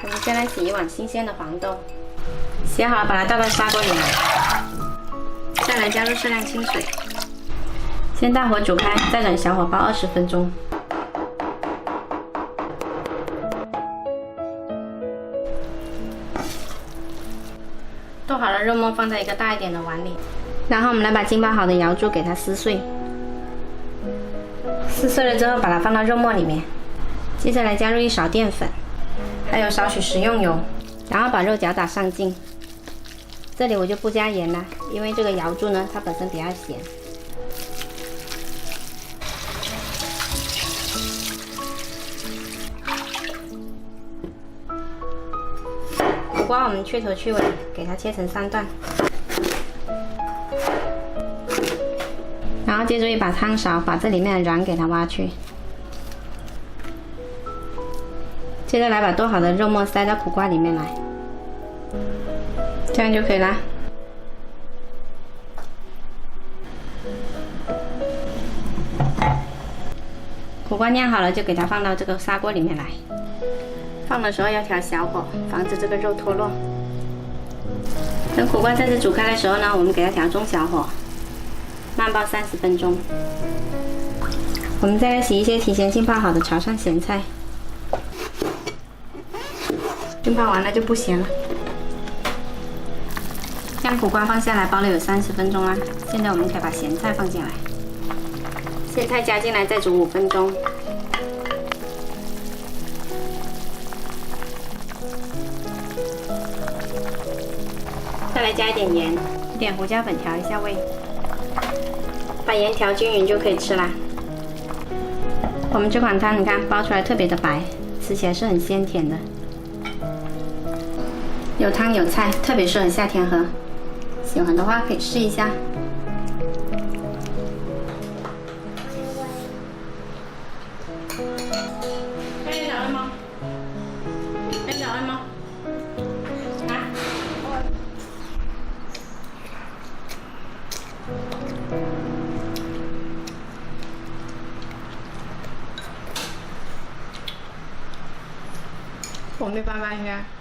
我们先来洗一碗新鲜的黄豆，洗好了把它倒到砂锅里来，再来加入适量清水，先大火煮开，再转小火煲20分钟。剁好了肉末放在一个大一点的碗里，然后我们来把浸泡好的瑶柱给它撕碎，撕碎了之后把它放到肉末里面，接下来加入1勺淀粉，还有少许食用油，然后把肉搅打上劲。这里我就不加盐了，因为这个瑶柱呢它本身比较咸。苦瓜我们去头去尾，给它切成3段。然后接着一把汤勺，把这里面的瓤给它挖去。接着来把剁好的肉末塞到苦瓜里面来，这样就可以啦。苦瓜酿好了，就给它放到这个砂锅里面来。放的时候要调小火，防止这个肉脱落。等苦瓜开始煮开的时候呢，我们给它调中小火，慢煲30分钟。我们再来洗一些提前浸泡好的潮汕咸菜，浸泡完了就不咸了。将苦瓜放下来煲了有30分钟啦，现在我们可以把咸菜放进来，咸菜加进来再煮5分钟。再来加一点盐，一点胡椒粉调一下味，把盐调均匀就可以吃啦。我们这款汤你看煲出来特别的白，吃起来是很鲜甜的，有汤有菜，特别适合夏天喝。喜欢的话可以试一下。我没办法喝。